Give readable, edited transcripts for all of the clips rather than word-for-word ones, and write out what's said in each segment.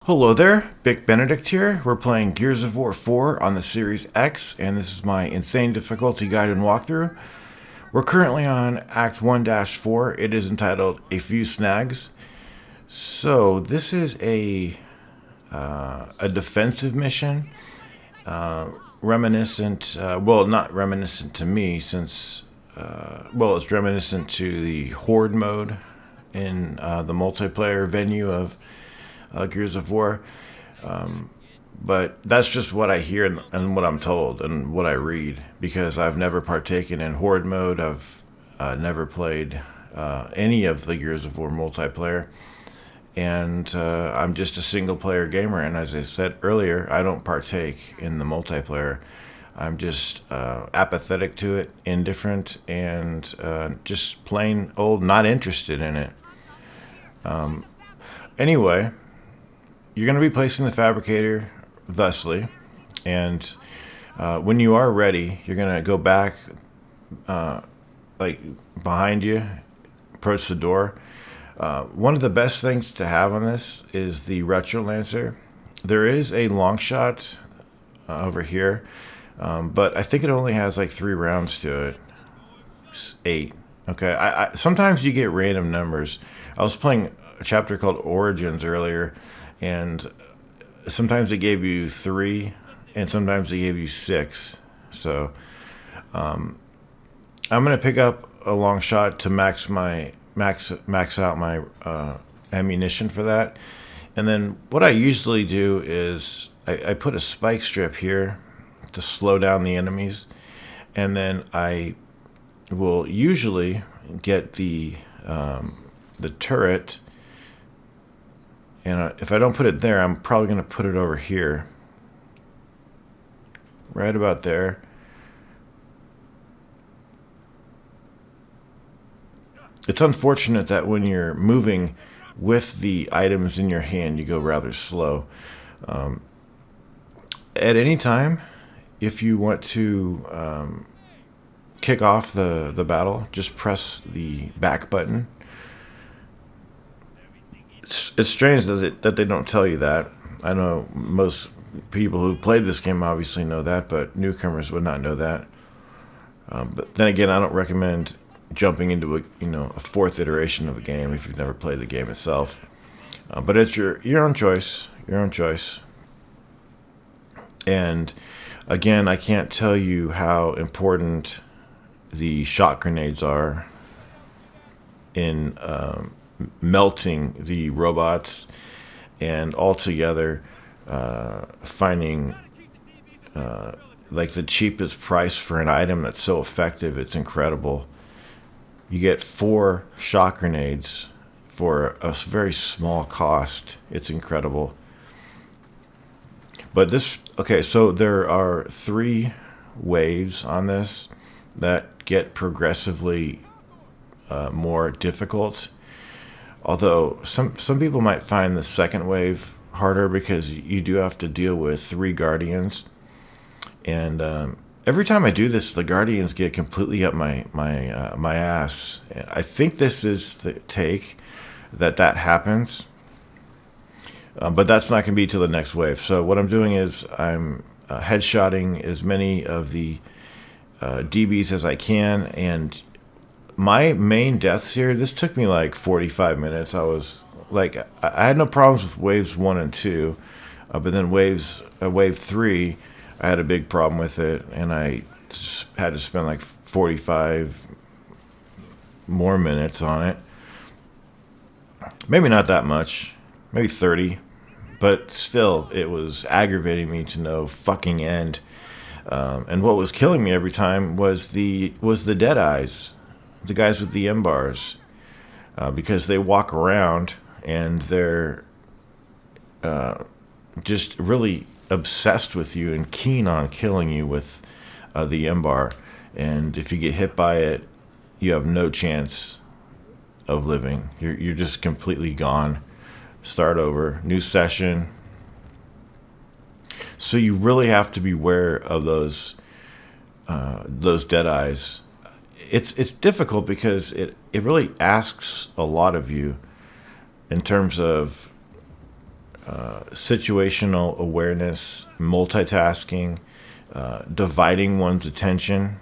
Hello there, Vic Benedict here. We're playing Gears of War 4 on the Series X, and this is my insane difficulty guide and walkthrough. We're currently on Act 1-4. It is entitled A Few Snags. So this is a defensive mission, reminiscent. Well, not reminiscent to me, since it's reminiscent to the Horde mode in the multiplayer venue of Gears of War. But that's just what I hear and what I'm told and what I read, because I've never partaken in Horde mode. I've never played any of the Gears of War multiplayer. And I'm just a single player gamer. And as I said earlier, I don't partake in the multiplayer. I'm just apathetic to it, indifferent, and just plain old not interested in it. Anyway, you're going to be placing the fabricator thusly, and when you are ready, you're going to go back, like behind you, approach the door. One of the best things to have on this is the Retro Lancer. There is a long shot over here, but I think it only has like 3 rounds to it. 8. Okay, I sometimes you get random numbers. I was playing a chapter called Origins earlier, and sometimes it gave you 3, and sometimes it gave you 6. So I'm gonna pick up a long shot to max out my ammunition for that. And then what I usually do is I put a spike strip here to slow down the enemies, and then I will usually get the turret. And if I don't put it there, I'm probably going to put it over here. Right about there. It's unfortunate that when you're moving with the items in your hand, you go rather slow. At any time, if you want to kick off the battle, just press the back button. It's strange that they don't tell you that. I know most people who've played this game obviously know that, but newcomers would not know that. But then again, I don't recommend jumping into a 4th iteration of a game if you've never played the game itself. But it's your own choice. Your own choice. And again, I can't tell you how important the shot grenades are in melting the robots, and altogether finding like the cheapest price for an item that's so effective. It's incredible. You get 4 shot grenades for a very small cost. It's incredible. But so there are 3 waves on this that get progressively more difficult. Although some people might find the second wave harder, because you do have to deal with 3 guardians, and every time I do this, the guardians get completely up my ass. I think this is the take that happens, but that's not going to be till the next wave. So what I'm doing is I'm headshotting as many of the DBs as I can, and my main deaths here, this took me like 45 minutes. I was like, I had no problems with waves 1 and 2, but then wave 3, I had a big problem with it, and I just had to spend like 45 more minutes on it. Maybe not that much, maybe 30, but still, it was aggravating me to no fucking end. And what was killing me every time was the dead eyes. The guys with the M bars, because they walk around and they're just really obsessed with you and keen on killing you with the M bar. And if you get hit by it, you have no chance of living. You're just completely gone. Start over, new session. So you really have to beware of those dead eyes. It's difficult because it really asks a lot of you in terms of situational awareness, multitasking, dividing one's attention.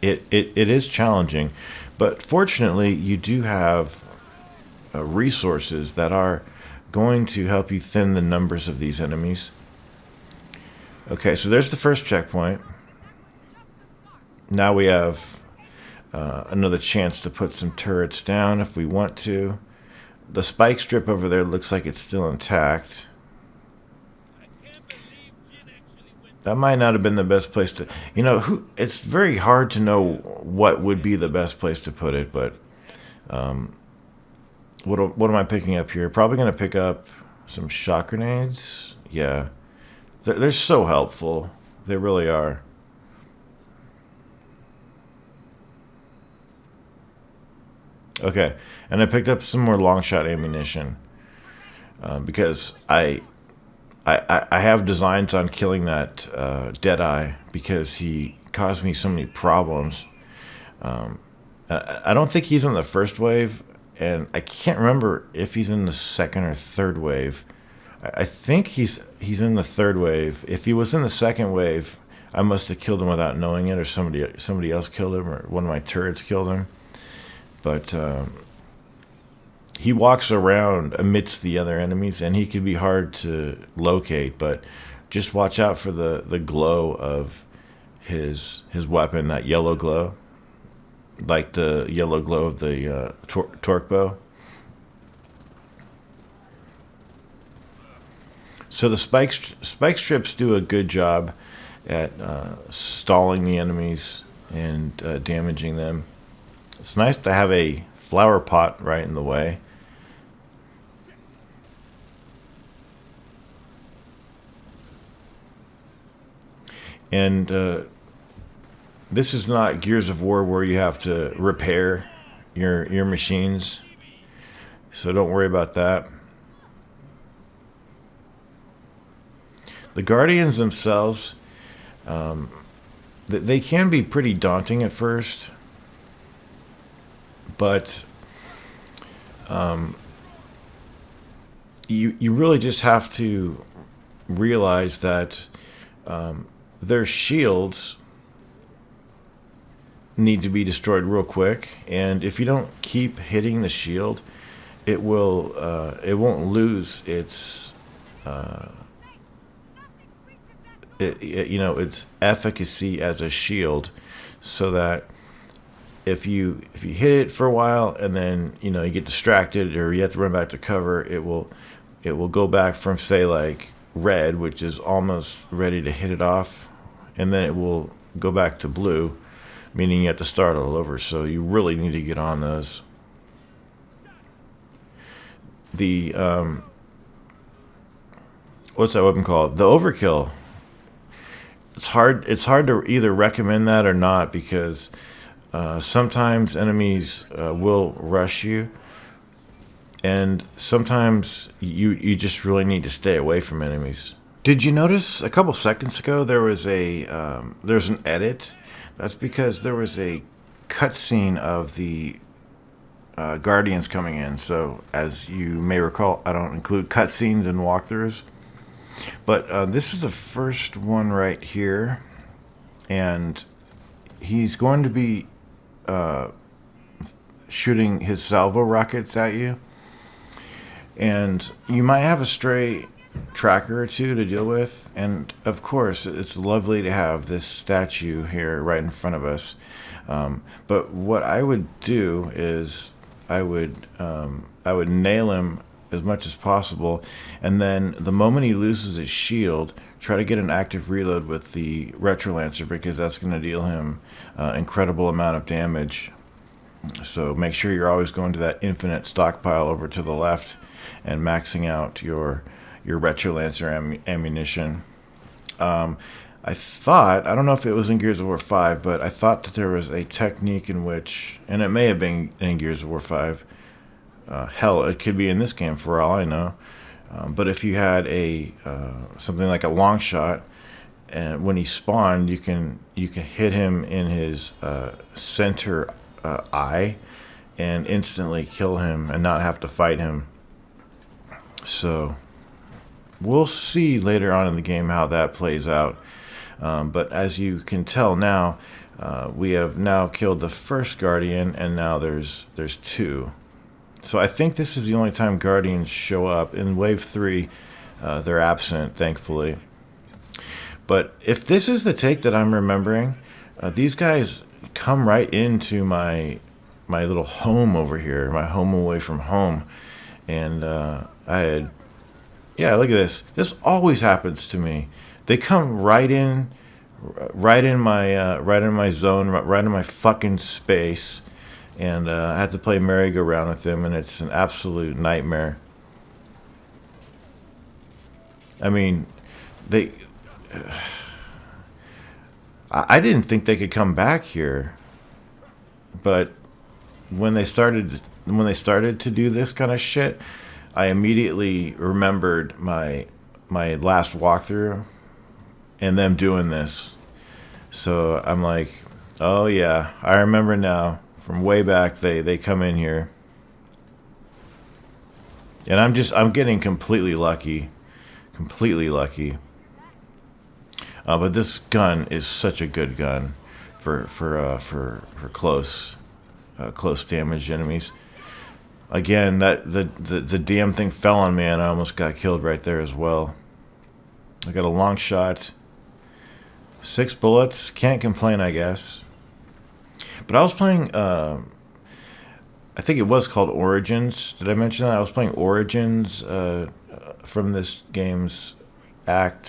It is challenging, but fortunately, you do have resources that are going to help you thin the numbers of these enemies. Okay, so there's the first checkpoint. Now we have another chance to put some turrets down if we want to. The spike strip over there looks like it's still intact. That might not have been the best place to... it's very hard to know what would be the best place to put it, but... What am I picking up here? Probably going to pick up some shock grenades. Yeah. They're so helpful. They really are. Okay. And I picked up some more long shot ammunition. Because I have designs on killing that Deadeye because he caused me so many problems. I don't think he's in the first wave, and I can't remember if he's in the second or third wave. I think he's in the third wave. If he was in the second wave, I must have killed him without knowing it, or somebody else killed him, or one of my turrets killed him. But he walks around amidst the other enemies, and he can be hard to locate. But just watch out for the glow of his weapon, that yellow glow, like the yellow glow of the torque bow. So the spike strips do a good job at stalling the enemies and damaging them. It's nice to have a flower pot right in the way. And this is not Gears of War where you have to repair your machines, so don't worry about that. The Guardians themselves, they can be pretty daunting at first, but you really just have to realize that their shields need to be destroyed real quick, and if you don't keep hitting the shield, it won't lose its its efficacy as a shield, so that if you hit it for a while and then you get distracted or you have to run back to cover, it will go back from, say, like red, which is almost ready to hit it off, and then it will go back to blue, meaning you have to start all over. So you really need to get on those. The what's that weapon called? The overkill. It's hard to either recommend that or not, because sometimes enemies will rush you, and sometimes you just really need to stay away from enemies. Did you notice a couple seconds ago there was there's an edit? That's because there was a cutscene of the Guardians coming in. So as you may recall, I don't include cutscenes in walkthroughs. But this is the first one right here, and he's going to be shooting his salvo rockets at you, and you might have a stray tracker or two to deal with, and of course it's lovely to have this statue here right in front of us. But what I would do is I would nail him as much as possible, and then the moment he loses his shield, try to get an active reload with the Retrolancer, because that's going to deal him incredible amount of damage. So make sure you're always going to that infinite stockpile over to the left and maxing out your Retrolancer ammunition. I don't know if it was in Gears of War 5, but I thought that there was a technique in which, and it may have been in Gears of War 5, hell, it could be in this game for all I know. But if you had something like a long shot, and when he spawned, you can hit him in his center eye and instantly kill him and not have to fight him. So we'll see later on in the game how that plays out. But as you can tell now, we have now killed the first Guardian, and now there's two. So I think this is the only time Guardians show up. In Wave 3, they're absent, thankfully. But if this is the take that I'm remembering, these guys come right into my little home over here, my home away from home. And I had, yeah, look at this. This always happens to me. They come right in my zone, right in my fucking space, and I had to play merry-go-round with them, and it's an absolute nightmare. I mean, they. I didn't think they could come back here, but when they started to do this kind of shit, I immediately remembered my last walkthrough and them doing this. So I'm like, oh yeah, I remember now. From way back, they come in here, and I'm getting completely lucky. But this gun is such a good gun for close damage enemies. Again, that the damn thing fell on me, and I almost got killed right there as well. I got a long shot, 6 bullets. Can't complain, I guess. But I was playing. I think it was called Origins. Did I mention that? I was playing Origins from this game's Act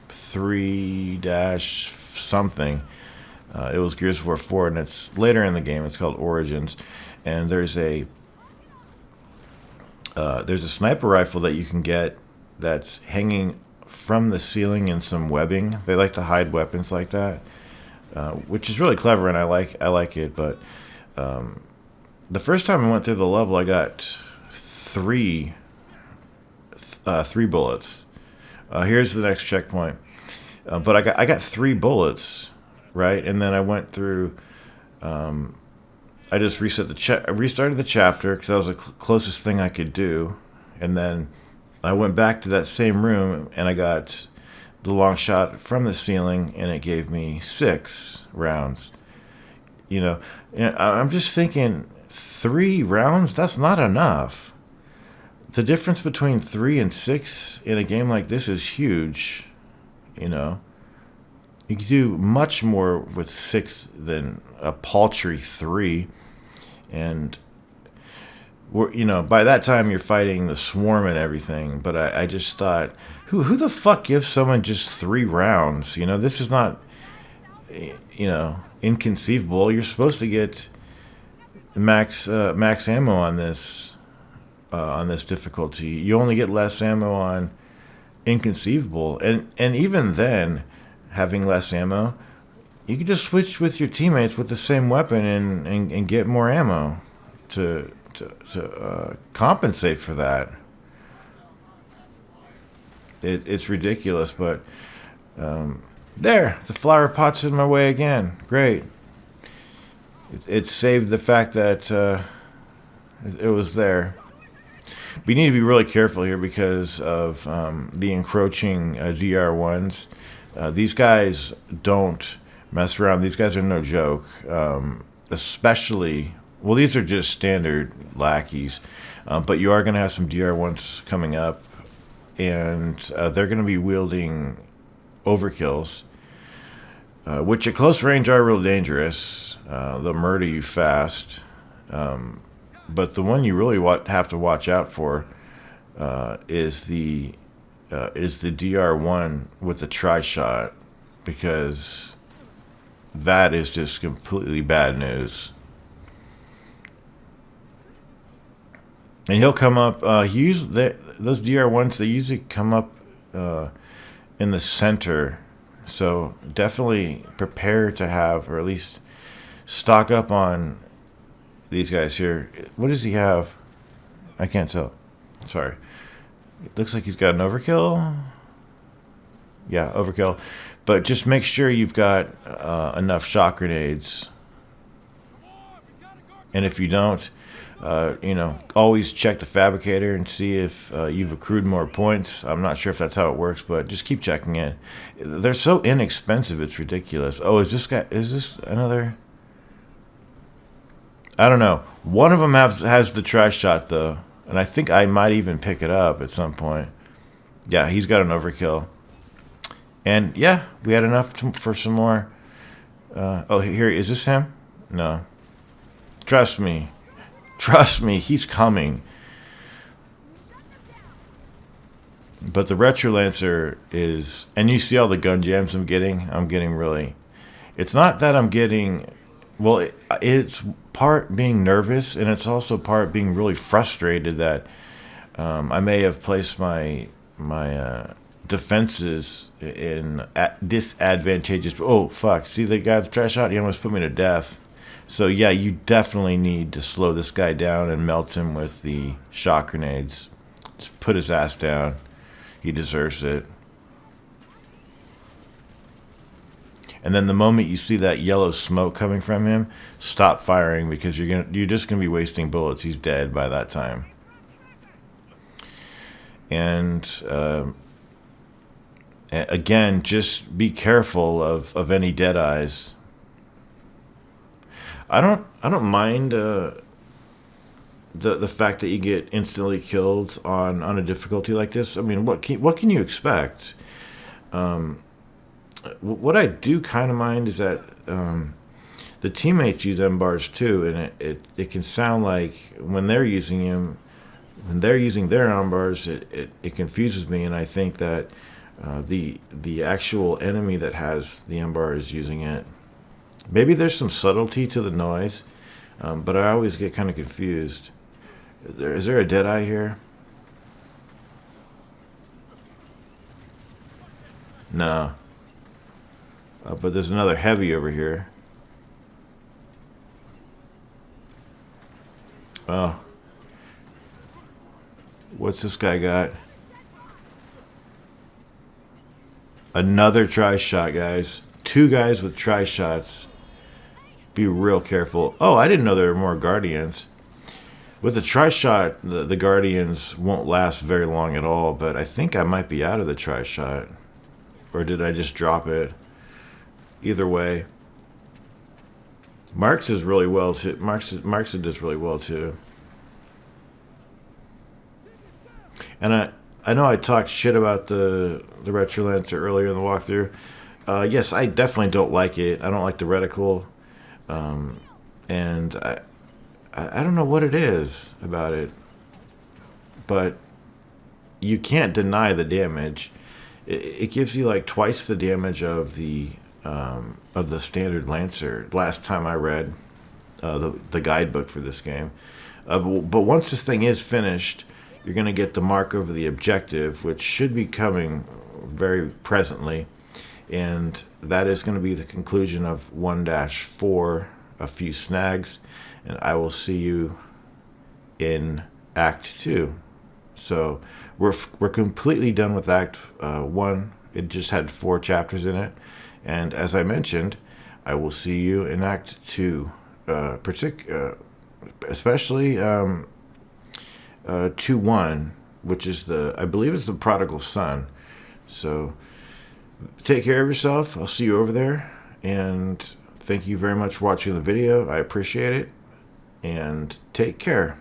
3 dash something. It was Gears of War 4, and it's later in the game. It's called Origins, and there's a sniper rifle that you can get that's hanging from the ceiling in some webbing. They like to hide weapons like that, which is really clever, and I like it. But the first time I went through the level, I got three bullets. Here's the next checkpoint. But I got 3 bullets, right? And then I went through. I just restarted the chapter because that was the closest thing I could do, and then I went back to that same room and I got the long shot from the ceiling, and it gave me 6 rounds. You know, and I'm just thinking 3 rounds. That's not enough. The difference between 3 and 6 in a game like this is huge. You know, you can do much more with 6 than a paltry 3. And by that time you're fighting the swarm and everything. But I just thought, who the fuck gives someone just 3 rounds? This is not, inconceivable. You're supposed to get max ammo on this difficulty. You only get less ammo on inconceivable, and even then, having less ammo, you can just switch with your teammates with the same weapon and get more ammo to compensate for that. It's ridiculous, but there, the flower pot's in my way again. Great. It saved the fact that it was there. We need to be really careful here because of the encroaching DR1s. These guys don't mess around. These guys are no joke. Especially, well, these are just standard lackeys. But you are going to have some DR1s coming up. And they're going to be wielding overkills. Which at close range are real dangerous. They'll murder you fast. But the one you really have to watch out for is the DR1 with the tri-shot, because that is just completely bad news. And he'll come up. Those DR1s, they usually come up in the center. So definitely prepare to have, or at least stock up on these guys here. What does he have? I can't tell. Sorry. It looks like he's got an overkill. Yeah, overkill. But just make sure you've got enough shock grenades. And if you don't, You know, always check the fabricator and see if you've accrued more points. I'm not sure if that's how it works, but just keep checking it. They're so inexpensive, it's ridiculous. Oh, is this another? I don't know. One of them has the tri shot though, and I think I might even pick it up at some point. Yeah, he's got an overkill, and yeah, we had enough for some more. Oh, here is this him? No, trust me, trust me, he's coming. But the Retro Lancer is, and you see all the gun jams I'm getting. I'm getting really. It's not that I'm getting. Well, it's part being nervous, and it's also part being really frustrated that I may have placed my defenses in disadvantageous. Oh fuck! See the guy with the trash shot? He almost put me to death. So yeah, you definitely need to slow this guy down and melt him with the shock grenades. Just put his ass down. He deserves it. And then the moment you see that yellow smoke coming from him, stop firing because you're just gonna be wasting bullets. He's dead by that time. And again, just be careful of any dead eyes. I don't mind the fact that you get instantly killed on a difficulty like this. I mean, what can you expect? What I do kind of mind is that the teammates use M bars too, and it can sound like when they're using them, when they're using their M bars, it confuses me, and I think that the actual enemy that has the M bar is using it. Maybe there's some subtlety to the noise, but I always get kind of confused. Is there a Deadeye here? No. But there's another heavy over here. Oh. What's this guy got? Another tri shot, guys. Two guys with tri shots. Be real careful. Oh, I didn't know there were more Guardians. With the tri shot, the Guardians won't last very long at all, but I think I might be out of the tri shot. Or did I just drop it? Either way. Marks is really well too. Marks does really well too. And I know I talked shit about the Retro Lancer earlier in the walkthrough. Yes, I definitely don't like it. I don't like the reticle. And I don't know what it is about it, but you can't deny the damage. It gives you like twice the damage of the standard Lancer. Last time I read the guidebook for this game, but once this thing is finished, you're going to get the mark over the objective, which should be coming very presently, and that is going to be the conclusion of 1-4, a few snags, and I will see you in Act 2. So we're completely done with Act 1. It just had 4 chapters in it, and as I mentioned, I will see you in Act 2, especially 2-1, which is I believe it's the prodigal son. So take care of yourself. I'll see you over there, and thank you very much for watching the video. I appreciate it, and take care.